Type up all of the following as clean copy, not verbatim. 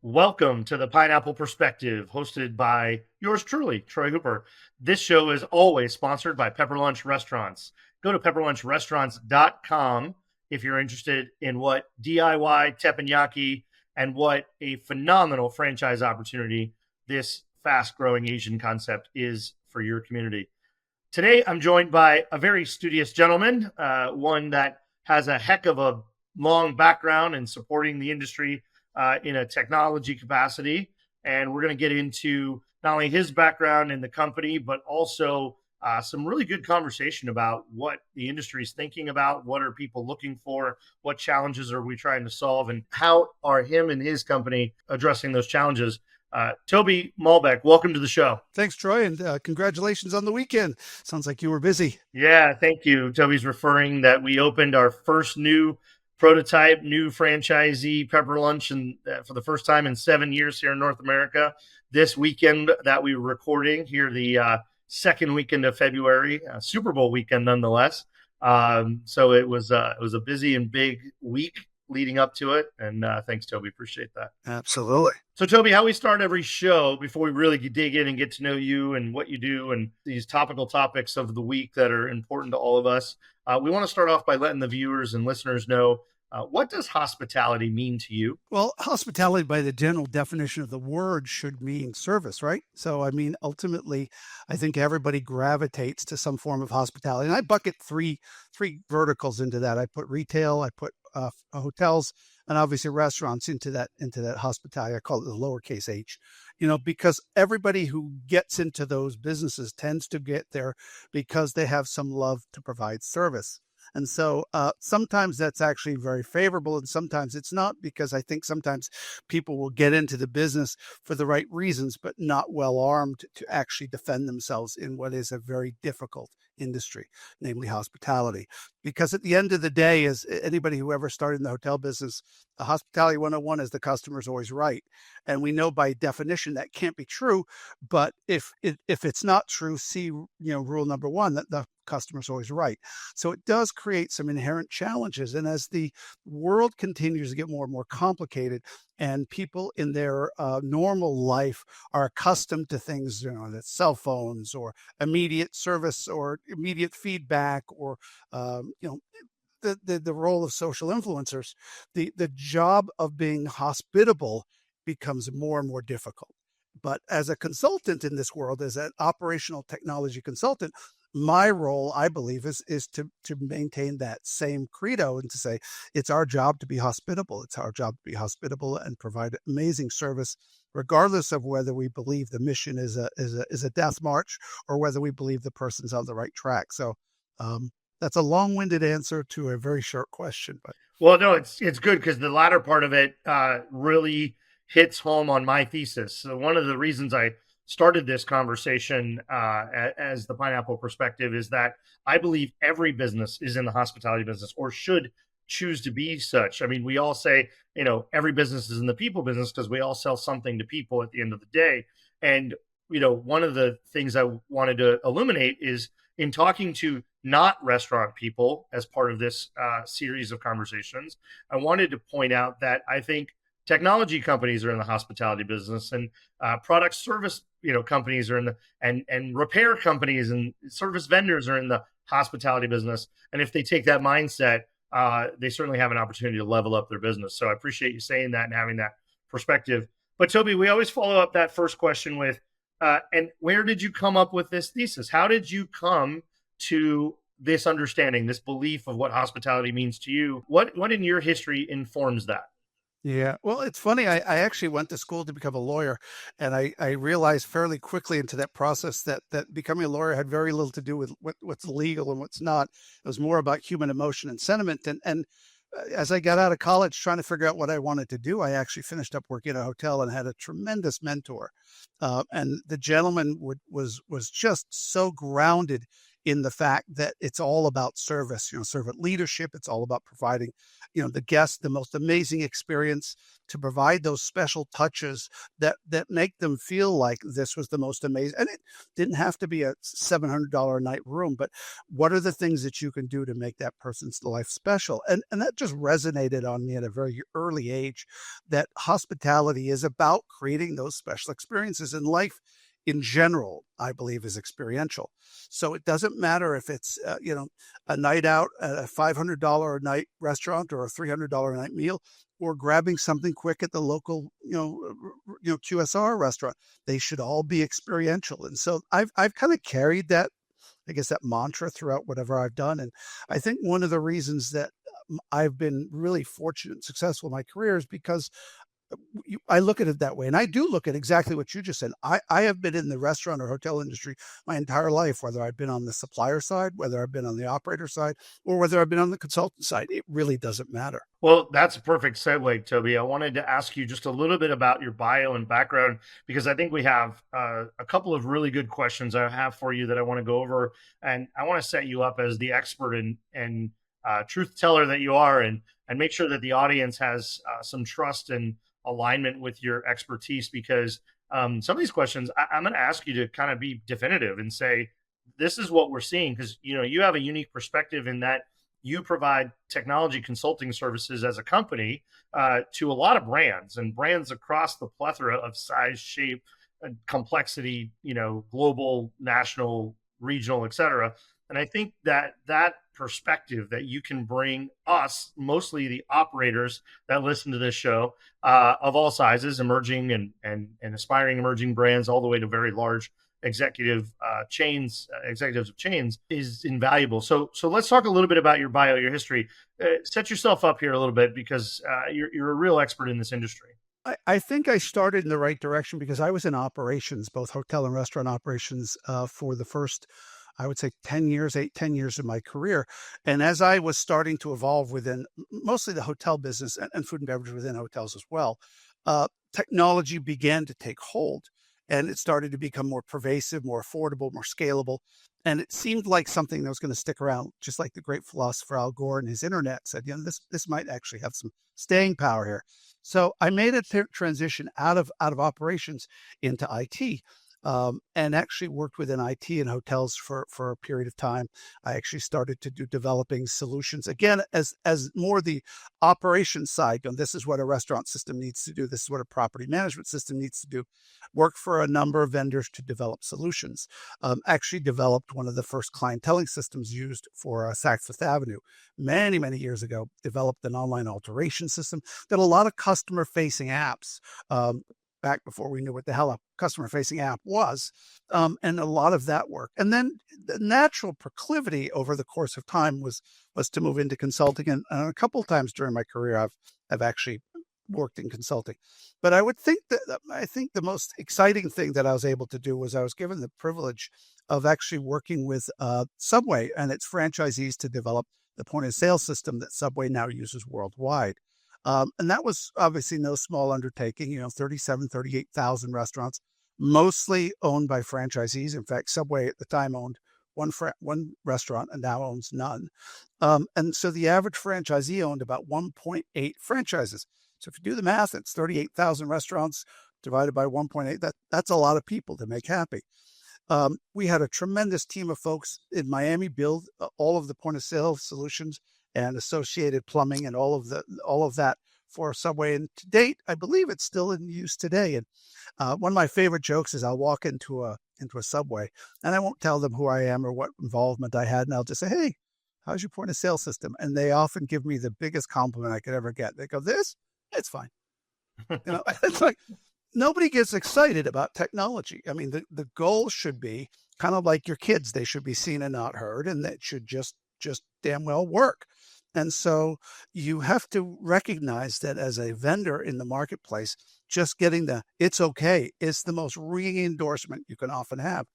Welcome to the Pineapple Perspective, hosted by yours truly, Troy Hooper. This show is always sponsored by Pepper Lunch Restaurants. Go to pepperlunchrestaurants.com if you're interested in what DIY teppanyaki and what a phenomenal franchise opportunity this fast-growing Asian concept is for your community. Today, I'm joined by a very studious gentleman, one that has a heck of a long background in supporting the industry in a technology capacity. And we're going to get into not only his background in the company, but also some really good conversation about what the industry is thinking about, what are people looking for, what challenges are we trying to solve, and how are him and his company addressing those challenges. Toby Malbec, welcome to the show. Thanks, Troy, and congratulations on the weekend. Sounds like you were busy. Yeah, thank you. Toby's referring that we opened our first new prototype, new franchisee Pepper Lunch, and for the first time in 7 years here in North America. This weekend that we were recording here, the second weekend of February, Super Bowl weekend nonetheless. So it was a busy and big week leading up to it. And thanks, Toby. Appreciate that. Absolutely. So, Toby, how we start every show before we really dig in and get to know you and what you do and these topical topics of the week that are important to all of us, we want to start off by letting the viewers and listeners know, what does hospitality mean to you? Well, hospitality, by the general definition of the word, should mean service, right? So, I mean, ultimately, I think everybody gravitates to some form of hospitality. And I bucket three verticals into that. I put retail, I put hotels, and obviously restaurants into that hospitality. I call it the lowercase h, because everybody who gets into those businesses tends to get there because they have some love to provide service. And so sometimes that's actually very favorable, and sometimes it's not, because I think sometimes people will get into the business for the right reasons, but not well armed to actually defend themselves in what is a very difficult industry, namely hospitality. Because at the end of the day, as anybody who ever started in the hotel business, the hospitality 101 is the customer's always right. And we know by definition that can't be true. But if it's not true, see, rule number one, that the customer's always right. So it does create some inherent challenges. And as the world continues to get more and more complicated, and people in their normal life are accustomed to things, that cell phones or immediate service or immediate feedback or, the role of social influencers, the job of being hospitable becomes more and more difficult. But as a consultant in this world, as an operational technology consultant, my role, I believe, is to maintain that same credo and to say it's our job to be hospitable. It's our job to be hospitable and provide amazing service, regardless of whether we believe the mission is a death march or whether we believe the person's on the right track. So that's a long-winded answer to a very short question. But well, no, it's good because the latter part of it really hits home on my thesis. So one of the reasons I started this conversation as the Pineapple Perspective is that I believe every business is in the hospitality business or should choose to be such. I mean, we all say, every business is in the people business because we all sell something to people at the end of the day. And, one of the things I wanted to illuminate is in talking to not restaurant people as part of this series of conversations, I wanted to point out that I think technology companies are in the hospitality business, and product service, companies are in the, and repair companies and service vendors are in the hospitality business. And if they take that mindset, they certainly have an opportunity to level up their business. So I appreciate you saying that and having that perspective. But Toby, we always follow up that first question with, and where did you come up with this thesis? How did you come to this understanding, this belief of what hospitality means to you? What in your history informs that? yeah, well, it's funny. I actually went to school to become a lawyer, and I realized fairly quickly into that process that becoming a lawyer had very little to do with what's legal and what's not. It was more about human emotion and sentiment. And as I got out of college trying to figure out what I wanted to do, I actually finished up working at a hotel and had a tremendous mentor. And the gentleman was just so grounded in the fact that it's all about service, servant leadership. It's all about providing, the guest the most amazing experience, to provide those special touches that make them feel like this was the most amazing. And it didn't have to be a $700 a night room, but what are the things that you can do to make that person's life special? And that just resonated on me at a very early age, that hospitality is about creating those special experiences in life. In general, I believe, is experiential. So it doesn't matter if it's a night out at a $500 a night restaurant or a $300 a night meal, or grabbing something quick at the local QSR restaurant. They should all be experiential. And so I've kind of carried that, I guess, that mantra throughout whatever I've done. And I think one of the reasons that I've been really fortunate and successful in my career is because I look at it that way. And I do look at exactly what you just said. I have been in the restaurant or hotel industry my entire life, whether I've been on the supplier side, whether I've been on the operator side, or whether I've been on the consultant side. It really doesn't matter. Well, that's a perfect segue, Toby. I wanted to ask you just a little bit about your bio and background, because I think we have a couple of really good questions I have for you that I want to go over. And I want to set you up as the expert and truth teller that you are, and make sure that the audience has some trust and alignment with your expertise, because some of these questions I'm going to ask you to kind of be definitive and say, this is what we're seeing, because you have a unique perspective in that you provide technology consulting services as a company to a lot of brands, and brands across the plethora of size, shape, complexity, global, national, regional, et cetera. And I think that perspective that you can bring us, mostly the operators that listen to this show, of all sizes, emerging and aspiring emerging brands, all the way to very large executives of chains, is invaluable. So let's talk a little bit about your bio, your history. Set yourself up here a little bit, because you're a real expert in this industry. I think I started in the right direction because I was in operations, both hotel and restaurant operations, for the first, I would say, 10 years, 10 years of my career. And as I was starting to evolve within mostly the hotel business and food and beverage within hotels as well, technology began to take hold, and it started to become more pervasive, more affordable, more scalable. And it seemed like something that was going to stick around, just like the great philosopher Al Gore and his internet said, this might actually have some staying power here. So I made a transition out of operations into IT. And actually worked within IT and hotels for a period of time. I actually started to do developing solutions, again, as more the operations side. This is what a restaurant system needs to do. This is what a property management system needs to do. Work for a number of vendors to develop solutions. Actually developed one of the first clienteling systems used for Saks Fifth Avenue many, many years ago. Developed an online alteration system. Did a lot of customer-facing apps. Back before we knew what the hell a customer-facing app was, and a lot of that work. And then the natural proclivity over the course of time was to move into consulting. And a couple of times during my career, I've actually worked in consulting. But I think the most exciting thing that I was able to do was I was given the privilege of actually working with Subway and its franchisees to develop the point of sale system that Subway now uses worldwide. And that was obviously no small undertaking, 38,000 restaurants, mostly owned by franchisees. In fact, Subway at the time owned one restaurant and now owns none. And so the average franchisee owned about 1.8 franchises. So if you do the math, it's 38,000 restaurants divided by 1.8. That's a lot of people to make happy. We had a tremendous team of folks in Miami build all of the point of sale solutions and associated plumbing and all of that for Subway. And to date, I believe it's still in use today. And one of my favorite jokes is I'll walk into a Subway and I won't tell them who I am or what involvement I had. And I'll just say, "Hey, how's your point of sale system?" And they often give me the biggest compliment I could ever get. They go, "It's fine." It's like, nobody gets excited about technology. I mean, the goal should be kind of like your kids. They should be seen and not heard, and that should just damn well work. And so you have to recognize that as a vendor in the marketplace, just getting "it's okay" is the most ringing endorsement you can often have.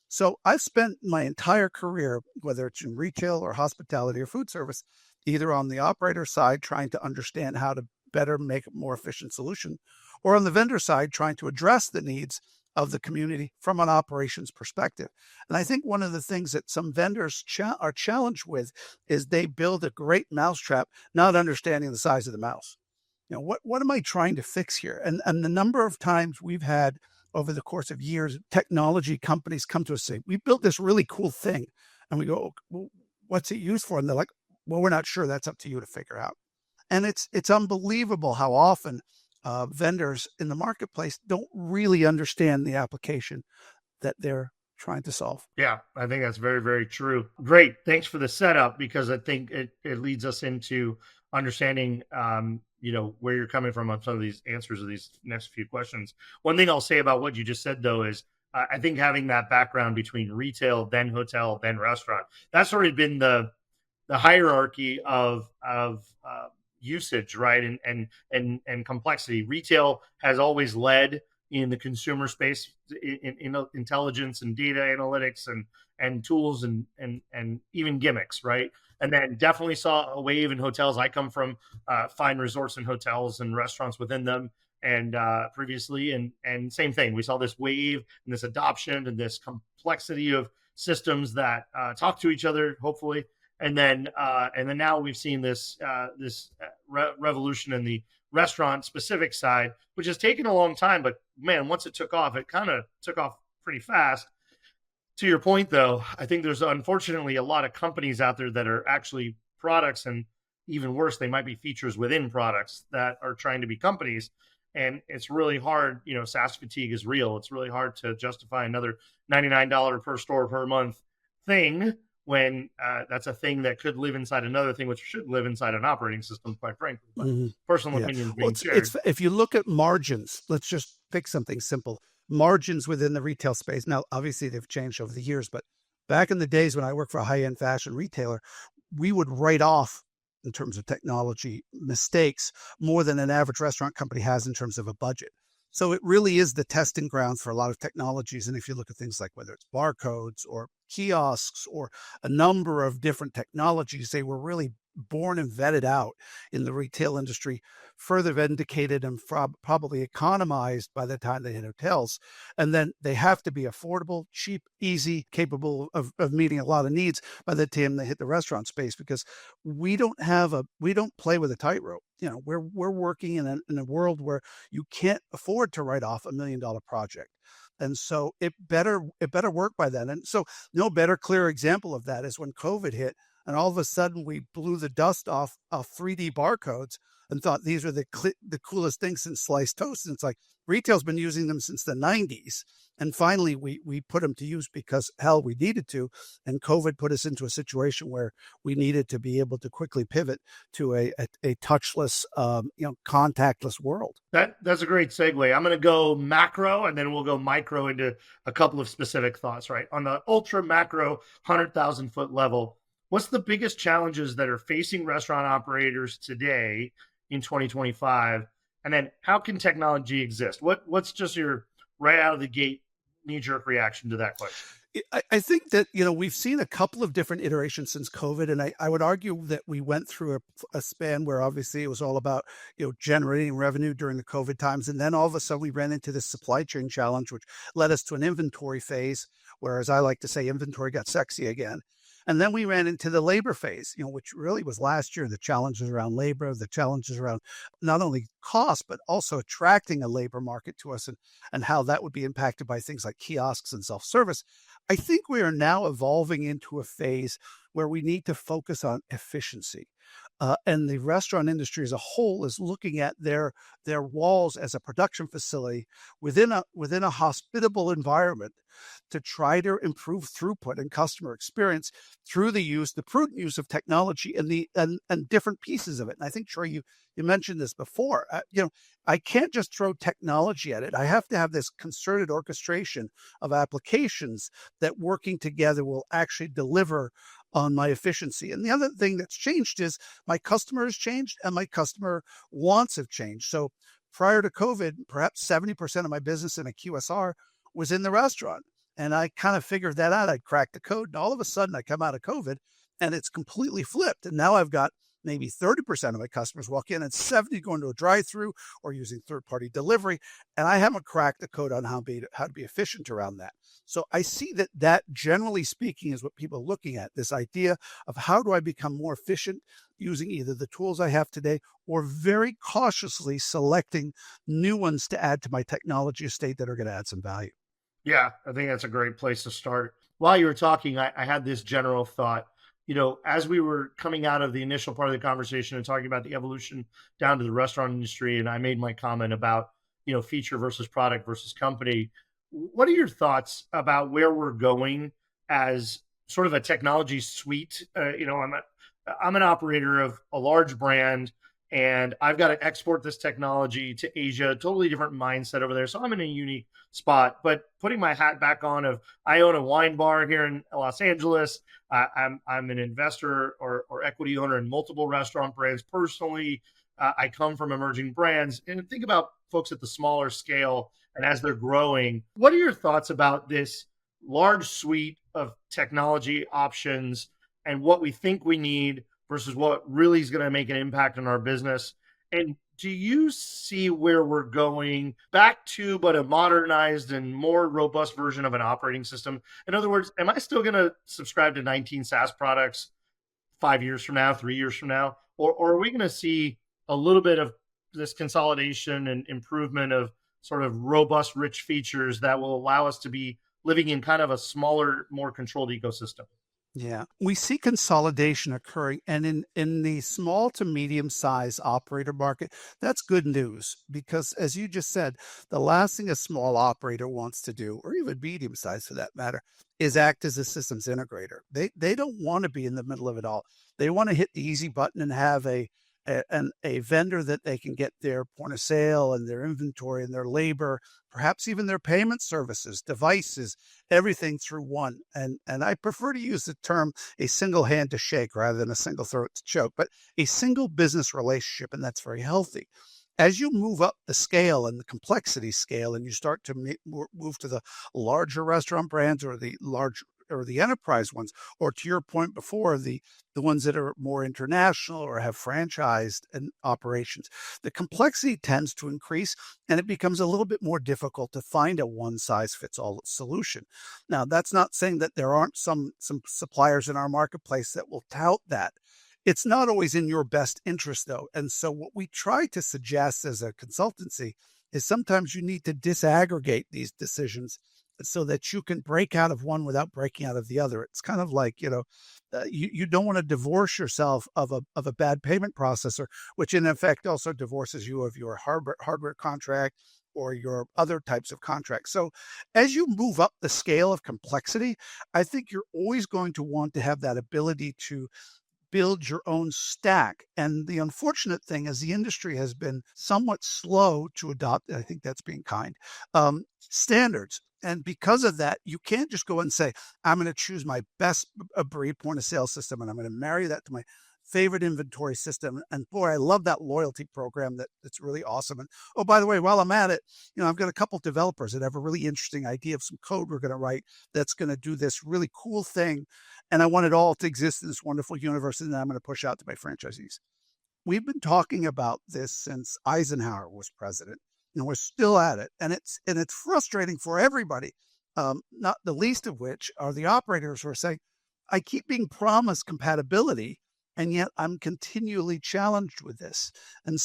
So I've spent my entire career, whether it's in retail or hospitality or food service, either on the operator side, trying to understand how to better make a more efficient solution, or on the vendor side, trying to address the needs of the community from an operations perspective. And I think one of the things that some vendors are challenged with is they build a great mousetrap, not understanding the size of the mouse. What am I trying to fix here? And the number of times we've had over the course of years, technology companies come to us and say, we built this really cool thing. And we go, "Oh, well, what's it used for?" And they're like, well, we're not sure. That's up to you to figure out. And it's unbelievable how often vendors in the marketplace don't really understand the application that they're trying to solve. Yeah, I think that's very, very true. Great. Thanks for the setup, because I think it leads us into understanding, where you're coming from on some of these answers of these next few questions. One thing I'll say about what you just said, though, is I think having that background between retail, then hotel, then restaurant, that's sort of been the hierarchy of usage, right? And complexity. Retail has always led in the consumer space in intelligence and data analytics and tools and even gimmicks, right? And then definitely saw a wave in hotels. I come from fine resorts and hotels and restaurants within them, and previously, and same thing. We saw this wave and this adoption and this complexity of systems that talk to each other, hopefully. And then now we've seen this revolution in the restaurant specific side, which has taken a long time. But man, once it took off, it kind of took off pretty fast. To your point, though, I think there's unfortunately a lot of companies out there that are actually products, and even worse, they might be features within products that are trying to be companies. And it's really hard. SaaS fatigue is real. It's really hard to justify another $99 per store per month thing when that's a thing that could live inside another thing, which should live inside an operating system, quite frankly. But personal Yeah. opinions Well, being shared. if you look at margins, let's just pick something simple. Margins within the retail space. Now, obviously, they've changed over the years, but back in the days when I worked for a high-end fashion retailer, we would write off, in terms of technology mistakes, more than an average restaurant company has in terms of a budget. So it really is the testing ground for a lot of technologies. And if you look at things like whether it's barcodes or kiosks or a number of different technologies, they were really born and vetted out in the retail industry, further vindicated and probably economized by the time they hit hotels. And then they have to be affordable, cheap, easy, capable of meeting a lot of needs by the time they hit the restaurant space, because we don't play with a tightrope. We're working in a world where you can't afford to write off $1 million project. And so it better work by then. And so no better, clear example of that is when COVID hit, and all of a sudden we blew the dust off 3D barcodes and thought these are the coolest things since sliced toast. And it's like retail's been using them since the 90s. And finally, we put them to use because, hell, we needed to. And COVID put us into a situation where we needed to be able to quickly pivot to a touchless, contactless world. That's a great segue. I'm going to go macro, and then we'll go micro into a couple of specific thoughts, right? On the ultra macro 100,000 foot level, what's the biggest challenges that are facing restaurant operators today in 2025? And then how can technology exist? What's just your right out of the gate knee-jerk reaction to that question? I think that, we've seen a couple of different iterations since COVID. And I would argue that we went through a span where obviously it was all about, generating revenue during the COVID times. And then all of a sudden we ran into this supply chain challenge, which led us to an inventory phase, where, as I like to say, inventory got sexy again. And then we ran into the labor phase, which really was last year, the challenges around labor, the challenges around not only cost, but also attracting a labor market to us, and how that would be impacted by things like kiosks and self-service. I think we are now evolving into a phase where we need to focus on efficiency. And the restaurant industry as a whole is looking at their walls as a production facility within a hospitable environment to try to improve throughput and customer experience through the prudent use of technology and different pieces of it. And I think, Troy, you mentioned this before. I can't just throw technology at it. I have to have this concerted orchestration of applications that, working together, will actually deliver on my efficiency. And the other thing that's changed is my customer has changed and my customer wants have changed. So prior to COVID, perhaps 70% of my business in a QSR was in the restaurant. And I kind of figured that out. I'd cracked the code. And all of a sudden I come out of COVID and it's completely flipped. And now I've got maybe 30% of my customers walk in and 70 go into a drive-through or using third-party delivery. And I haven't cracked the code on how to be efficient around that. So I see that generally speaking is what people are looking at, this idea of how do I become more efficient using either the tools I have today or very cautiously selecting new ones to add to my technology estate that are going to add some value. Yeah, I think that's a great place to start. While you were talking, I had this general thought. As we were coming out of the initial part of the conversation and talking about the evolution down to the restaurant industry, and I made my comment about, feature versus product versus company. What are your thoughts about where we're going as sort of a technology suite? I'm an operator of a large brand, and I've got to export this technology to Asia, totally different mindset over there. So I'm in a unique spot. But putting my hat back on of I own a wine bar here in Los Angeles. I'm an investor or equity owner in multiple restaurant brands personally. I come from emerging brands, and think about folks at the smaller scale and as they're growing. What are your thoughts about this large suite of technology options and what we think we need versus what really is going to make an impact on our business? And do you see where we're going back to, but a modernized and more robust version of an operating system? In other words, am I still going to subscribe to 19 SaaS products 5 years from now, 3 years from now? Or are we going to see a little bit of this consolidation and improvement of sort of robust, rich features that will allow us to be living in kind of a smaller, more controlled ecosystem? Yeah, we see consolidation occurring, and in the small to medium size operator market, that's good news because, as you just said, the last thing a small operator wants to do, or even medium size for that matter, is act as a systems integrator. They don't want to be in the middle of it all. They want to hit the easy button and have a vendor that they can get their point of sale and their inventory and their labor, perhaps even their payment services, devices, everything through one. And I prefer to use the term a single hand to shake rather than a single throat to choke, but a single business relationship, and that's very healthy. As you move up the scale and the complexity scale, and you start to move to the larger restaurant brands or the large or the enterprise ones, or to your point before, the ones that are more international or have franchised and operations, the complexity tends to increase and it becomes a little bit more difficult to find a one size fits all solution. Now, that's not saying that there aren't some suppliers in our marketplace that will tout that. It's not always in your best interest, though. And so, what we try to suggest as a consultancy is sometimes you need to disaggregate these decisions so that you can break out of one without breaking out of the other. It's kind of like, you don't want to divorce yourself of a bad payment processor, which in effect also divorces you of your hardware contract or your other types of contracts. So as you move up the scale of complexity, I think you're always going to want to have that ability to build your own stack. And the unfortunate thing is the industry has been somewhat slow to adopt, I think that's being kind, standards. And because of that, you can't just go and say, I'm going to choose my best breed point of sale system and I'm going to marry that to my favorite inventory system. And boy, I love that loyalty program that's really awesome. And oh, by the way, while I'm at it, I've got a couple developers that have a really interesting idea of some code we're going to write that's going to do this really cool thing. And I want it all to exist in this wonderful universe. And then I'm going to push out to my franchisees. We've been talking about this since Eisenhower was president, and we're still at it. And it's frustrating for everybody, not the least of which are the operators who are saying, I keep being promised compatibility, and yet I'm continually challenged with this. And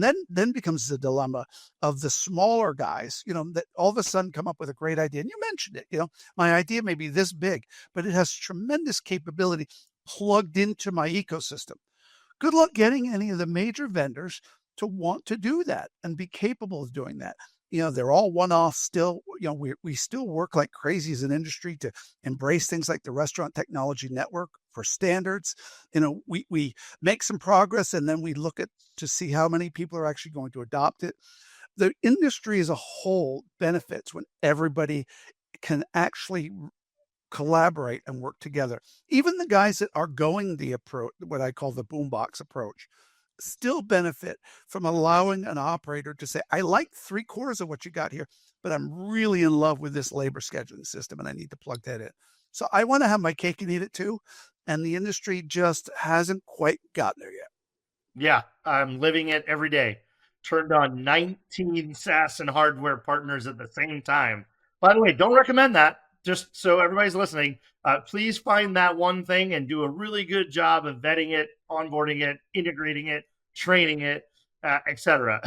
then becomes the dilemma of the smaller guys, that all of a sudden come up with a great idea. And you mentioned it, my idea may be this big, but it has tremendous capability plugged into my ecosystem. Good luck getting any of the major vendors to want to do that and be capable of doing that. They're all one-off still. We still work like crazy as an industry to embrace things like the Restaurant Technology Network for standards. We make some progress and then we look at to see how many people are actually going to adopt it. The industry as a whole benefits when everybody can actually collaborate and work together. Even the guys that are going the approach, what I call the boombox approach, still benefit from allowing an operator to say, I like 3/4 of what you got here, but I'm really in love with this labor scheduling system and I need to plug that in. So I want to have my cake and eat it too. And the industry just hasn't quite gotten there yet. Yeah, I'm living it every day. Turned on 19 SaaS and hardware partners at the same time. By the way, don't recommend that. Just so everybody's listening, please find that one thing and do a really good job of vetting it, onboarding it, integrating it, training it, etc.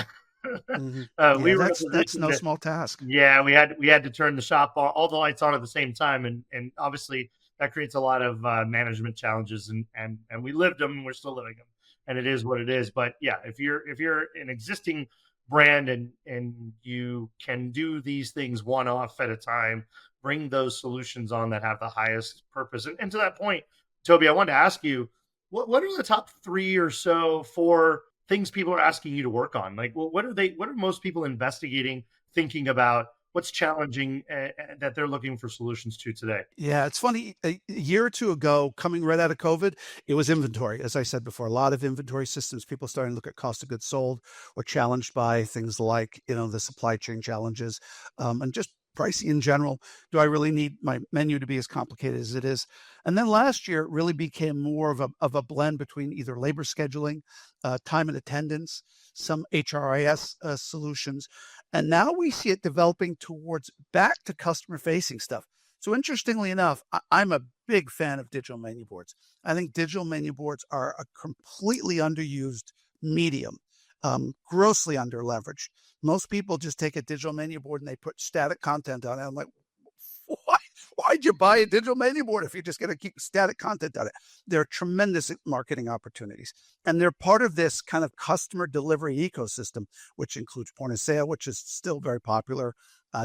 Yeah, We were in a that's position no that, small task. yeah, we had to turn the shop all the lights on at the same time, and obviously that creates a lot of management challenges, and we lived them, and we're still living them, and it is what it is. But yeah, if you're an existing brand and you can do these things one off at a time, bring those solutions on that have the highest purpose. And to that point, Toby, I wanted to ask you, what are the top three or so for things people are asking you to work on? Like, well, what are most people investigating, thinking about? What's challenging that they're looking for solutions to today? Yeah, it's funny. A year or two ago, coming right out of COVID, it was inventory. As I said before, a lot of inventory systems, people starting to look at cost of goods sold or challenged by things like, the supply chain challenges, and just pricing in general. Do I really need my menu to be as complicated as it is? And then last year, it really became more of a blend between either labor scheduling, time and attendance, some HRIS solutions. And now we see it developing towards back to customer facing stuff. So interestingly enough, I'm a big fan of digital menu boards. I think digital menu boards are a completely underused medium, grossly under leveraged. Most people just take a digital menu board and they put static content on it. I'm like, why? Why'd you buy a digital menu board if you're just going to keep static content on it? There are tremendous marketing opportunities, and they're part of this kind of customer delivery ecosystem, which includes point of sale, which is still very popular,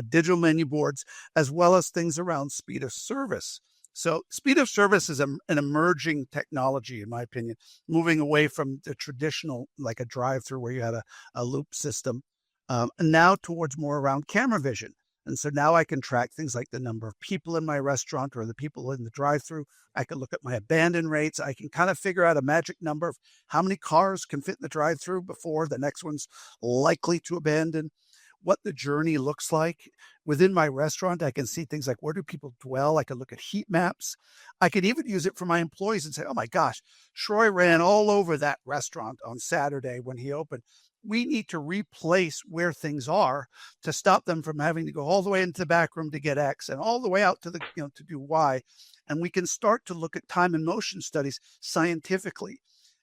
digital menu boards, as well as things around speed of service. So speed of service is an emerging technology, in my opinion, moving away from the traditional, like a drive-through where you had a loop system, and now towards more around camera vision. And so now I can track things like the number of people in my restaurant or the people in the drive-through. I can look at my abandon rates. I can kind of figure out a magic number of how many cars can fit in the drive-through before the next one's likely to abandon, what the journey looks like. Within my restaurant, I can see things like where do people dwell? I can look at heat maps. I could even use it for my employees and say, oh my gosh, Troy ran all over that restaurant on Saturday when he opened. We need to replace where things are to stop them from having to go all the way into the back room to get X and all the way out to to do Y. And we can start to look at time and motion studies scientifically.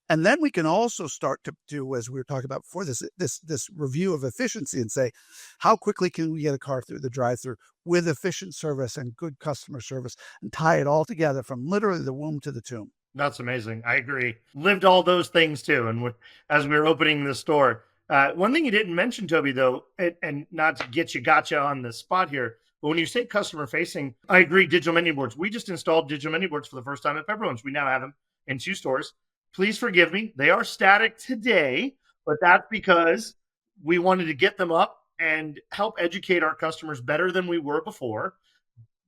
And then we can also start to do, as we were talking about before, this review of efficiency and say, how quickly can we get a car through the drive-through with efficient service and good customer service, and tie it all together from literally the womb to the tomb. That's amazing. I agree. Lived all those things too. And as we were opening the store, one thing you didn't mention, Toby, though, and not to get you gotcha on the spot here, but when you say customer facing, I agree. Digital menu boards. We just installed digital menu boards for the first time at Pepperlunch. We now have them in 2 stores. Please forgive me. They are static today, but that's because we wanted to get them up and help educate our customers better than we were before,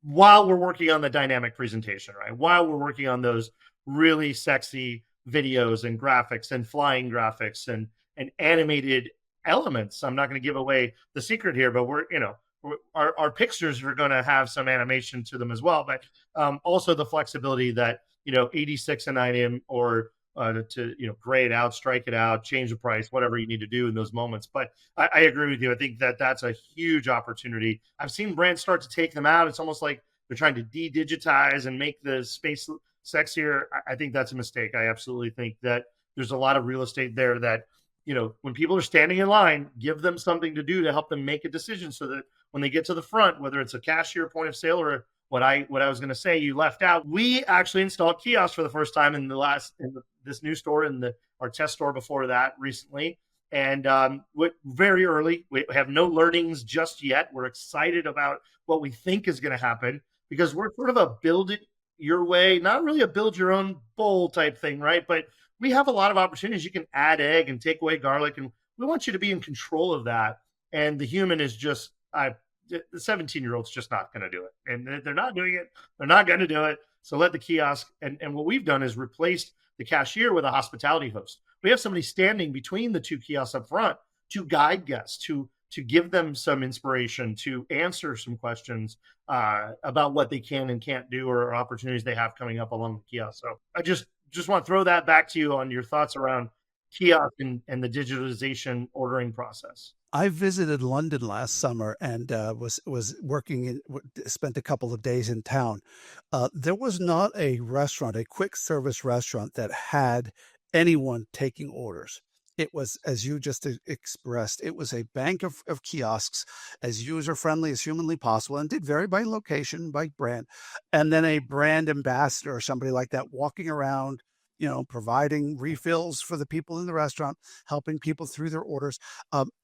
while we're working on the dynamic presentation, right? While we're working on those really sexy videos and graphics and flying graphics and animated elements. I'm not going to give away the secret here, but our pictures are going to have some animation to them as well. But also the flexibility that 86 and 9M or to gray it out, strike it out, change the price, whatever you need to do in those moments. But I agree with you. I think that that's a huge opportunity. I've seen brands start to take them out. It's almost like they're trying to de-digitize and make the space sexier. I think that's a mistake. I absolutely think that there's a lot of real estate there that when people are standing in line, give them something to do to help them make a decision, so that when they get to the front, whether it's a cashier, point of sale, or what I was going to say you left out, we actually installed kiosks for the first time in this new store, in our test store before that recently. And very early, we have no learnings just yet. We're excited about what we think is going to happen, because we're sort of a build it your way, not really a build your own bowl type thing, right? But we have a lot of opportunities. You can add egg and take away garlic, and we want you to be in control of that. And the human is just, the 17-year-old's just not going to do it. And they're not doing it. They're not going to do it. So let the kiosk, and what we've done is replaced the cashier with a hospitality host. We have somebody standing between the 2 kiosks up front to guide guests, to give them some inspiration, to answer some questions about what they can and can't do, or opportunities they have coming up along the kiosk. So I just want to throw that back to you on your thoughts around kiosk and the digitalization ordering process. I visited London last summer and was working spent a couple of days in town. There was not a restaurant, a quick service restaurant that had anyone taking orders. It was, as you just expressed, it was a bank of kiosks, as user friendly as humanly possible, and did vary by location, by brand, and then a brand ambassador or somebody like that walking around, providing refills for the people in the restaurant, helping people through their orders.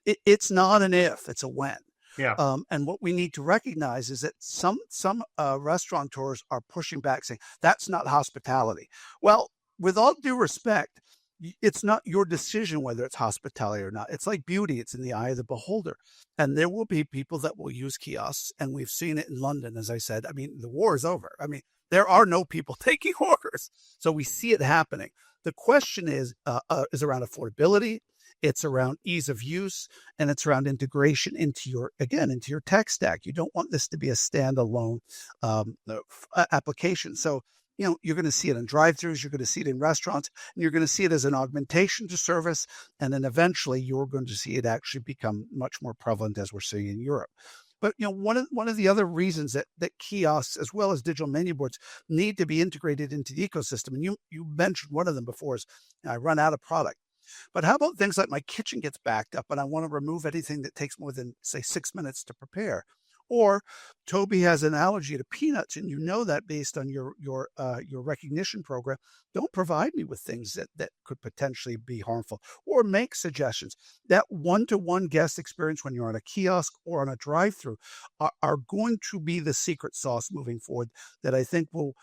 It's not an if, it's a when. Yeah. And what we need to recognize is that some restaurateurs are pushing back, saying that's not hospitality. Well, with all due respect, it's not your decision whether it's hospitality or not. It's like beauty; it's in the eye of the beholder. And there will be people that will use kiosks, and we've seen it in London, as I said. I mean, the war is over. I mean, there are no people taking orders, so we see it happening. The question is around affordability. It's around ease of use, and it's around integration into your tech stack. You don't want this to be a standalone application. So, you're going to see it in drive-throughs, you're going to see it in restaurants, and you're going to see it as an augmentation to service. And then eventually you're going to see it actually become much more prevalent, as we're seeing in Europe. But one of the other reasons that kiosks as well as digital menu boards need to be integrated into the ecosystem, and you mentioned one of them before, is I run out of product. But how about things like my kitchen gets backed up and I want to remove anything that takes more than, say, 6 minutes to prepare? Or Toby has an allergy to peanuts, and you know that based on your recognition program. Don't provide me with things that could potentially be harmful, or make suggestions. That one-to-one guest experience when you're on a kiosk or on a drive-through are going to be the secret sauce moving forward that I think will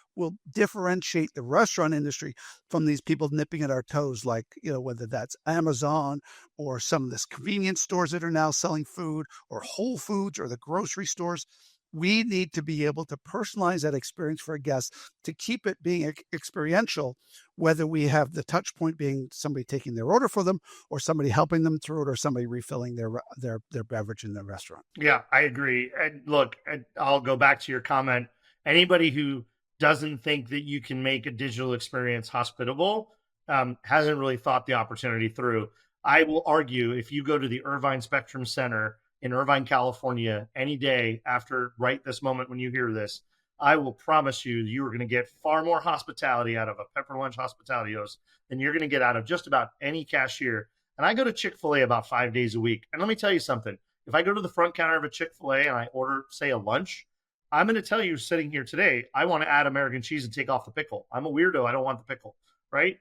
differentiate the restaurant industry from these people nipping at our toes, like, whether that's Amazon or some of this convenience stores that are now selling food, or Whole Foods, or the grocery stores. We need to be able to personalize that experience for a guest to keep it being experiential, whether we have the touch point being somebody taking their order for them, or somebody helping them through it, or somebody refilling their beverage in the restaurant. Yeah, I agree. And look, I'll go back to your comment. Anybody who doesn't think that you can make a digital experience hospitable hasn't really thought the opportunity through. I will argue, if you go to the Irvine Spectrum Center in Irvine, California, any day after right this moment when you hear this, I will promise you are going to get far more hospitality out of a pepper lunch hospitality host than you're going to get out of just about any cashier. And I go to Chick-fil-A about 5 days a week. And let me tell you something. If I go to the front counter of a Chick-fil-A and I order, say, a lunch, I'm going to tell you sitting here today, I want to add American cheese and take off the pickle. I'm a weirdo. I don't want the pickle, right?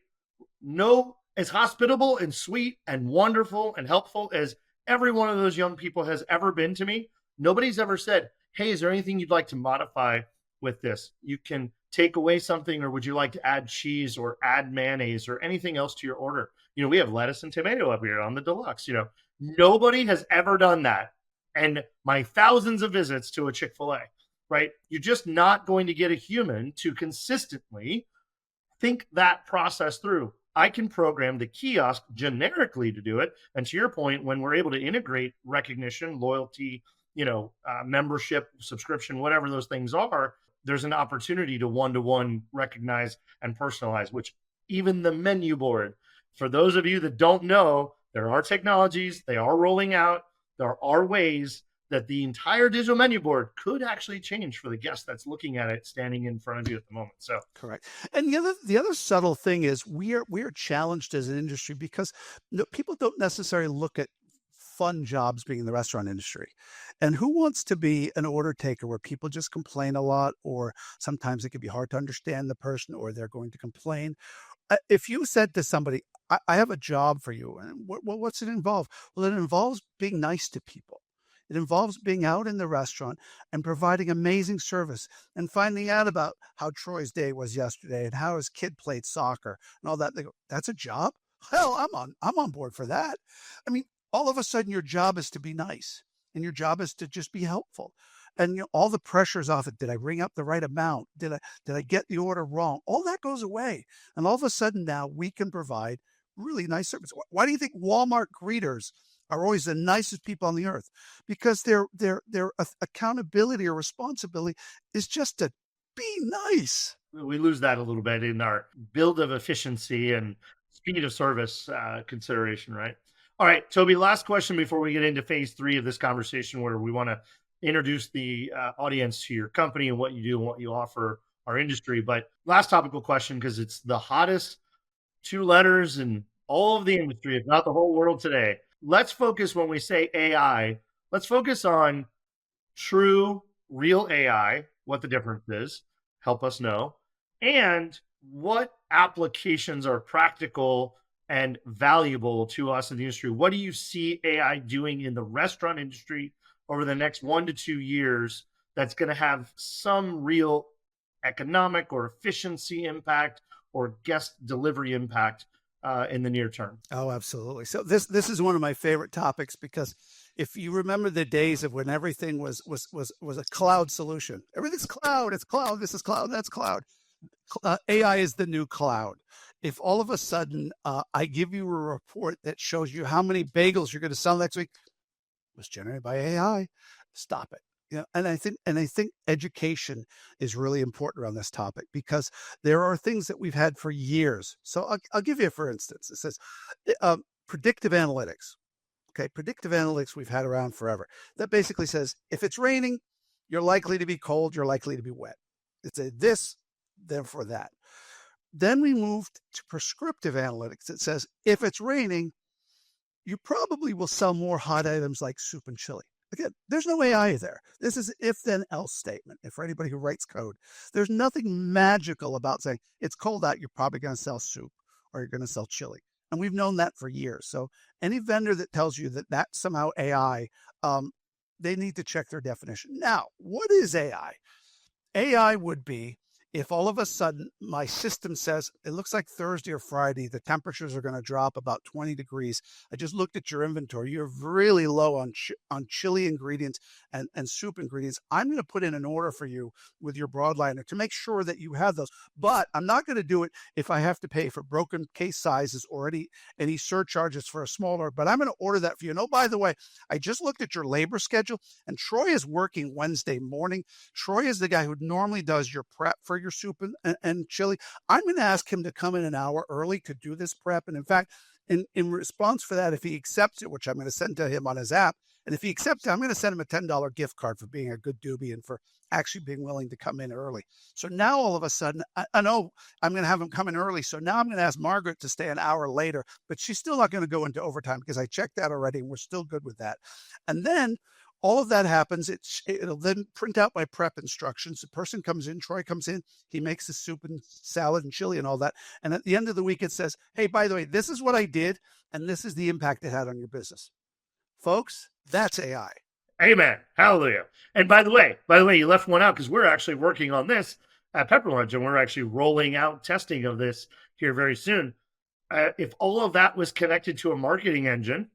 No, as hospitable and sweet and wonderful and helpful as every one of those young people has ever been to me, nobody's ever said, hey, is there anything you'd like to modify with this? You can take away something, or would you like to add cheese or add mayonnaise or anything else to your order? We have lettuce and tomato up here on the deluxe. Nobody has ever done that. And my thousands of visits to a Chick-fil-A, right? You're just not going to get a human to consistently think that process through. I can program the kiosk generically to do it. And to your point, when we're able to integrate recognition, loyalty, membership, subscription, whatever those things are, there's an opportunity to one-to-one recognize and personalize, which even the menu board, for those of you that don't know, there are technologies, they are rolling out, there are ways that the entire digital menu board could actually change for the guest that's looking at it standing in front of you at the moment. So correct. And the other subtle thing is we are challenged as an industry because people don't necessarily look at fun jobs being in the restaurant industry. And who wants to be an order taker where people just complain a lot, or sometimes it can be hard to understand the person, or they're going to complain? If you said to somebody, I have a job for you, and what's it involve? Well, it involves being nice to people. It involves being out in the restaurant and providing amazing service, and finding out about how Troy's day was yesterday and how his kid played soccer and all that. They go, that's a job? Hell, I'm on board for that. I mean, all of a sudden your job is to be nice, and your job is to just be helpful. And all the pressures off it. Did I ring up the right amount? Did I get the order wrong? All that goes away. And all of a sudden now we can provide really nice service. Why do you think Walmart greeters are always the nicest people on the earth? Because their accountability or responsibility is just to be nice. we lose that a little bit in our build of efficiency and speed of service consideration, right? All right, Toby, last question before we get into phase 3 of this conversation, where we want to introduce the audience to your company and what you do and what you offer our industry. But last topical question, because it's the hottest 2 letters in all of the industry, if not the whole world today. Let's focus, when we say AI, let's focus on true, real AI, what the difference is, help us know, and what applications are practical and valuable to us in the industry. What do you see AI doing in the restaurant industry over the next 1 to 2 years that's going to have some real economic or efficiency impact or guest delivery impact in the near term? Oh, absolutely. So this is one of my favorite topics, because if you remember the days of when everything was a cloud solution, everything's cloud, it's cloud, this is cloud, that's cloud. AI is the new cloud. If all of a sudden I give you a report that shows you how many bagels you're going to sell next week was generated by AI, stop it. And I think education is really important around this topic, because there are things that we've had for years. So I'll give you, for instance, it says predictive analytics. Okay, predictive analytics we've had around forever. That basically says if it's raining, you're likely to be cold, you're likely to be wet. It's a this, therefore that. Then we moved to prescriptive analytics. It says if it's raining, you probably will sell more hot items like soup and chili. Again, there's no AI there. This is an if then else statement. And for anybody who writes code, there's nothing magical about saying it's cold out, you're probably going to sell soup or you're going to sell chili. And we've known that for years. So any vendor that tells you that that's somehow AI, they need to check their definition. Now, what is AI? AI would be if all of a sudden my system says it looks like Thursday or Friday, the temperatures are going to drop about 20 degrees. I just looked at your inventory. You're really low on chili ingredients and soup ingredients. I'm going to put in an order for you with your broadliner to make sure that you have those. But I'm not going to do it if I have to pay for broken case sizes or any surcharges for a smaller, but I'm going to order that for you. And oh, by the way, I just looked at your labor schedule, and Troy is working Wednesday morning. Troy is the guy who normally does your prep for your soup and chili. I'm going to ask him to come in an hour early to do this prep. And in fact, in response for that, if he accepts it, which I'm going to send to him on his app, and if he accepts it, I'm going to send him a $10 gift card for being a good doobie and for actually being willing to come in early. So now all of a sudden, I know I'm going to have him come in early. So now I'm going to ask Margaret to stay an hour later, but she's still not going to go into overtime because I checked that already and we're still good with that. And then all of that happens. It'll then print out my prep instructions. The person comes in, Troy comes in, he makes the soup and salad and chili and all that. And at the end of the week, it says, hey, by the way, this is what I did, and this is the impact it had on your business. Folks, that's AI. Amen. Hallelujah. And by the way, you left one out because we're actually working on this at Pepper Lunch, and we're actually rolling out testing of this here very soon. If all of that was connected to a marketing engine,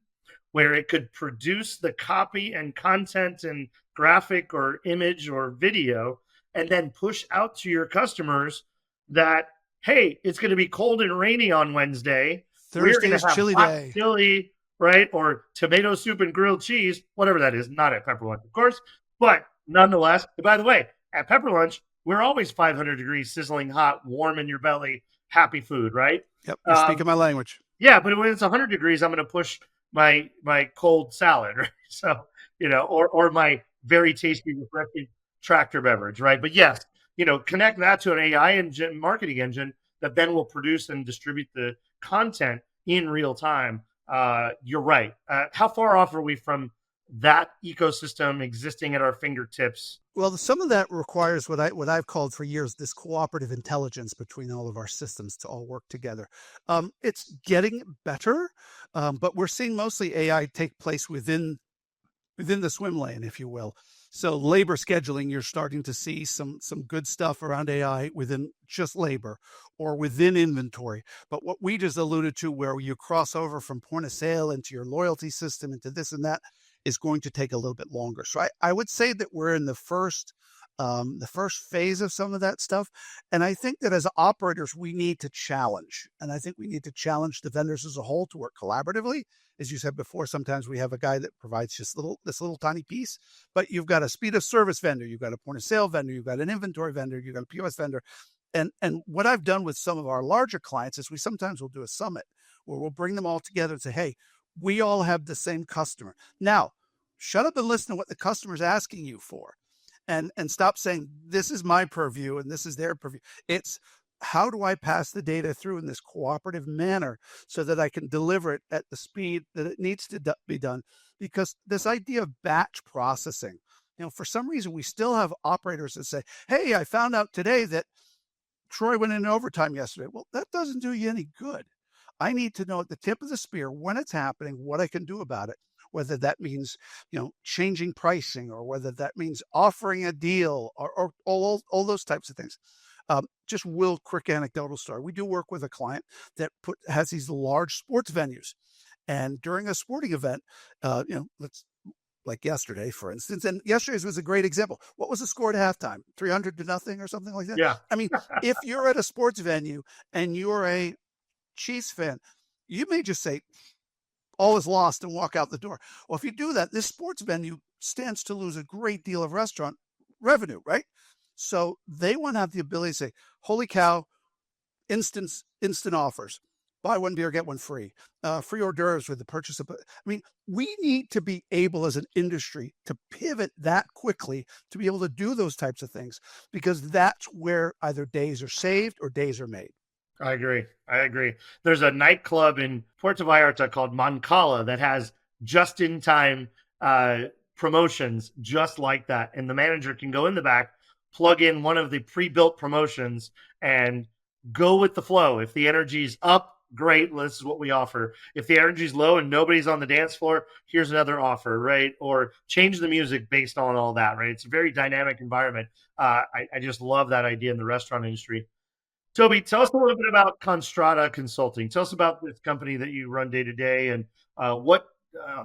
where it could produce the copy and content and graphic or image or video, and then push out to your customers that, hey, it's going to be cold and rainy on Wednesday. We're going Thursday is to have chili hot day. chili, right? Or tomato soup and grilled cheese, whatever that is. Not at Pepper Lunch, of course. But nonetheless, by the way, at Pepper Lunch, we're always 500 degrees, sizzling hot, warm in your belly, happy food, right? Yep, you're speaking my language. Yeah, but when it's 100 degrees, I'm going to push my cold salad, right? So, or my very tasty, refreshing tractor beverage, right? But yes, connect that to an AI engine, marketing engine that then will produce and distribute the content in real time. You're right. How far off are we from that ecosystem existing at our fingertips? Well, some of that requires what I've called for years this cooperative intelligence between all of our systems to all work together. It's getting better, but we're seeing mostly AI take place within the swim lane, if you will. So labor scheduling, you're starting to see some good stuff around AI within just labor or within inventory. But what we just alluded to, where you cross over from point of sale into your loyalty system into this and that, is going to take a little bit longer. So I would say that we're in the first phase of some of that stuff. And I think that as operators, we need to challenge. And I think we need to challenge the vendors as a whole to work collaboratively. As you said before, sometimes we have a guy that provides just this little tiny piece, but you've got a speed of service vendor, you've got a point of sale vendor, you've got an inventory vendor, you've got a POS vendor. And what I've done with some of our larger clients is we sometimes will do a summit where we'll bring them all together and say, hey, we all have the same customer. Now, shut up and listen to what the customer's asking you for, and stop saying, this is my purview and this is their purview. It's, how do I pass the data through in this cooperative manner so that I can deliver it at the speed that it needs to be done? Because this idea of batch processing, for some reason, we still have operators that say, hey, I found out today that Troy went in overtime yesterday. Well, that doesn't do you any good. I need to know at the tip of the spear when it's happening, what I can do about it, whether that means, changing pricing, or whether that means offering a deal, or all those types of things. Just real quick anecdotal story. We do work with a client that has these large sports venues. And during a sporting event, let's, like yesterday, for instance, and yesterday's was a great example. What was the score at halftime? 300-0 or something like that? Yeah. I mean, if you're at a sports venue and you're a Chiefs fan, you may just say, all is lost, and walk out the door. Well, if you do that, this sports venue stands to lose a great deal of restaurant revenue, right? So they want to have the ability to say, holy cow, instant offers. Buy one beer, get one free. Free hors d'oeuvres with the purchase of. I mean, we need to be able as an industry to pivot that quickly to be able to do those types of things, because that's where either days are saved or days are made. I agree. There's a nightclub in Puerto Vallarta called Moncala that has just-in-time promotions just like that. And the manager can go in the back, plug in one of the pre-built promotions, and go with the flow. If the energy's up, great, this is what we offer. If the energy's low and nobody's on the dance floor, here's another offer, right? Or change the music based on all that, right? It's a very dynamic environment. I just love that idea in the restaurant industry. Toby, tell us a little bit about ConStrata Consulting. Tell us about this company that you run day to day, and what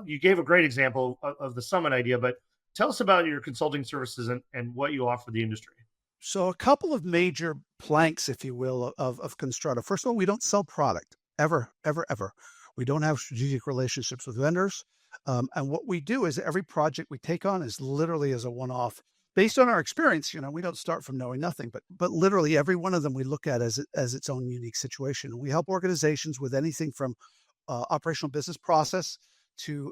you gave a great example of the summit idea, but tell us about your consulting services and what you offer the industry. So a couple of major planks, if you will, of ConStrata. First of all, we don't sell product, ever, ever, ever. We don't have strategic relationships with vendors. And what we do is every project we take on is literally as a one-off. Based on our experience, we don't start from knowing nothing, but literally every one of them we look at as its own unique situation. We help organizations with anything from operational business process to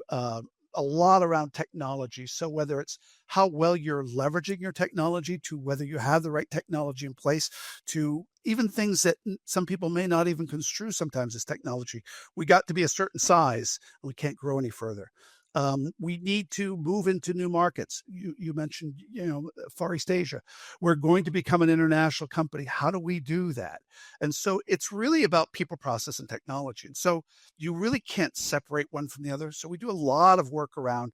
a lot around technology. So whether it's how well you're leveraging your technology, to whether you have the right technology in place, to even things that some people may not even construe sometimes as technology. We got to be a certain size and we can't grow any further. We need to move into new markets. You mentioned, Far East Asia. We're going to become an international company. How do we do that? And so it's really about people, process, and technology. And so you really can't separate one from the other. So we do a lot of work around,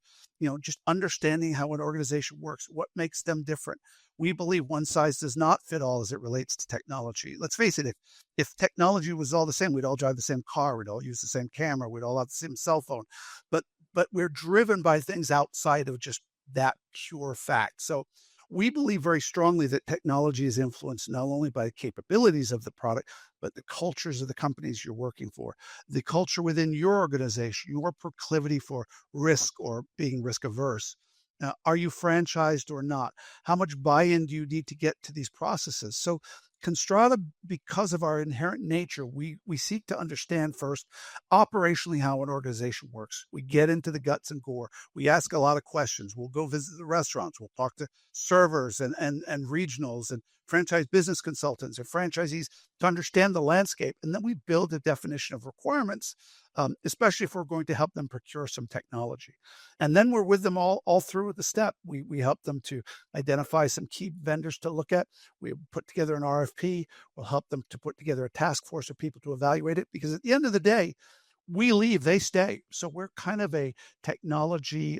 just understanding how an organization works, what makes them different. We believe one size does not fit all as it relates to technology. Let's face it, if technology was all the same, we'd all drive the same car, we'd all use the same camera, we'd all have the same cell phone. But we're driven by things outside of just that pure fact. So we believe very strongly that technology is influenced not only by the capabilities of the product, but the cultures of the companies you're working for, the culture within your organization, your proclivity for risk or being risk averse. Are you franchised or not? How much buy-in do you need to get to these processes? So ConStrata, because of our inherent nature, we seek to understand first operationally how an organization works. We get into the guts and gore. We ask a lot of questions. We'll go visit the restaurants. We'll talk to servers and regionals and franchise business consultants and franchisees to understand the landscape. And then we build a definition of requirements, especially if we're going to help them procure some technology. And then we're with them all through the step. We help them to identify some key vendors to look at. We put together an RFP. We'll help them to put together a task force of people to evaluate it, because at the end of the day, we leave, they stay. So we're kind of a technology,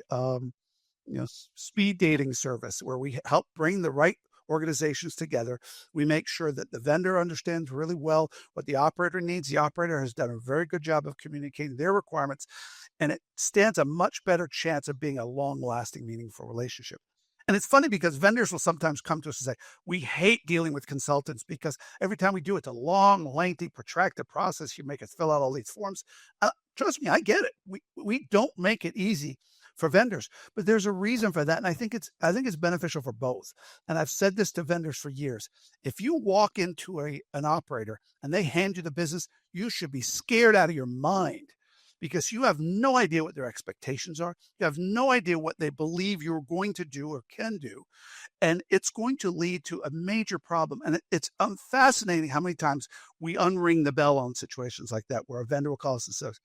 speed dating service where we help bring the right organizations together. We make sure that the vendor understands really well what the operator needs. The operator has done a very good job of communicating their requirements, and it stands a much better chance of being a long-lasting, meaningful relationship. And it's funny because vendors will sometimes come to us and say, we hate dealing with consultants because every time we do, it's a long, lengthy, protracted process. You make us fill out all these forms. Trust me, I get it. We don't make it easy for vendors. But there's a reason for that. And I think it's beneficial for both. And I've said this to vendors for years. If you walk into an operator and they hand you the business, you should be scared out of your mind, because you have no idea what their expectations are. You have no idea what they believe you're going to do or can do. And it's going to lead to a major problem. And it's fascinating how many times we unring the bell on situations like that, where a vendor will call us and says,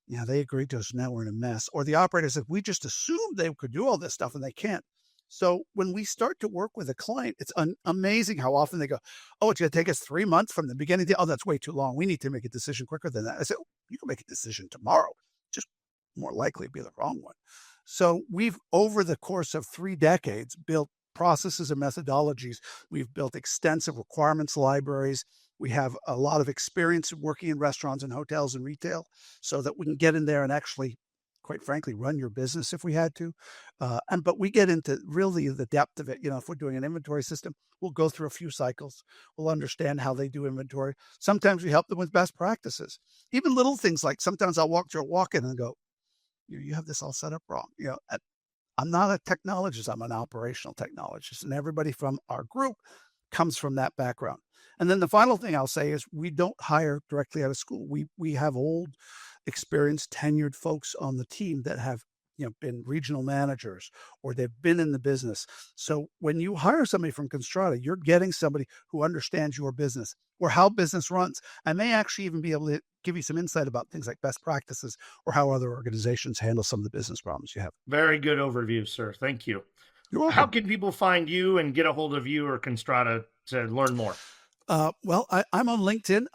yeah, they agreed to us, now we're in a mess. Or the operator said, we just assumed they could do all this stuff and they can't. So when we start to work with a client, it's amazing how often they go, oh, it's going to take us 3 months from the beginning. Oh, that's way too long. We need to make a decision quicker than that. I said, oh, you can make a decision tomorrow, just more likely to be the wrong one. So we've, over the course of 3 decades, built processes and methodologies. We've built extensive requirements libraries. We have a lot of experience working in restaurants and hotels and retail, so that we can get in there and actually, quite frankly, run your business if we had to. But we get into really the depth of it. You know, if we're doing an inventory system, we'll go through a few cycles. We'll understand how they do inventory. Sometimes we help them with best practices. Even little things like, sometimes I'll walk through a walk-in and go, you have this all set up wrong. You know, I'm not a technologist, I'm an operational technologist. And everybody from our group comes from that background. And then the final thing I'll say is, we don't hire directly out of school. We have old, experienced, tenured folks on the team that have, you know, been regional managers, or they've been in the business. So when you hire somebody from ConStrata, you're getting somebody who understands your business or how business runs, and may actually even be able to give you some insight about things like best practices or how other organizations handle some of the business problems you have. Very good overview, sir. Thank you. You're welcome. How can people find you and get a hold of you or ConStrata to learn more? Well, I'm on LinkedIn.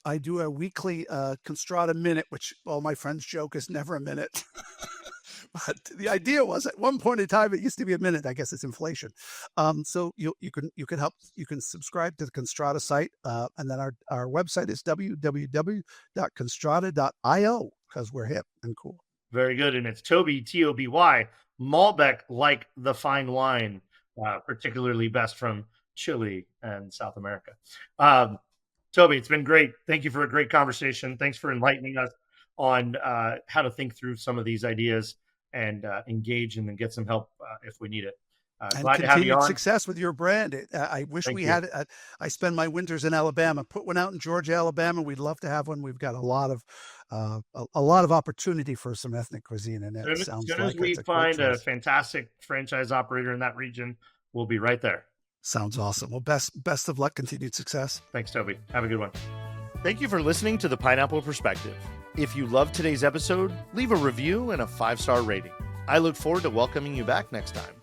I do a weekly ConStrata Minute, which all my friends joke is never a minute. But the idea was, at one point in time, it used to be a minute. I guess it's inflation. So you can subscribe to the ConStrata site, and then our website is www.constrata.io, because we're hip and cool. Very good. And it's Toby, Toby Malbec, like the fine wine, particularly best from Chile and South America. Toby, it's been great. Thank you for a great conversation. Thanks for enlightening us on how to think through some of these ideas and engage and then get some help if we need it. Glad to have you on. Success with your brand. I wish we had it. I spend my winters in Alabama. Put one out in Georgia, Alabama. We'd love to have one. We've got a lot of opportunity for some ethnic cuisine, and it sounds like, as soon as we find a fantastic franchise operator in that region, we'll be right there. Sounds awesome. Well, best of luck. Continued success. Thanks, Toby. Have a good one. Thank you for listening to The Pineapple Perspective. If you loved today's episode, leave a review and a 5-star rating. I look forward to welcoming you back next time.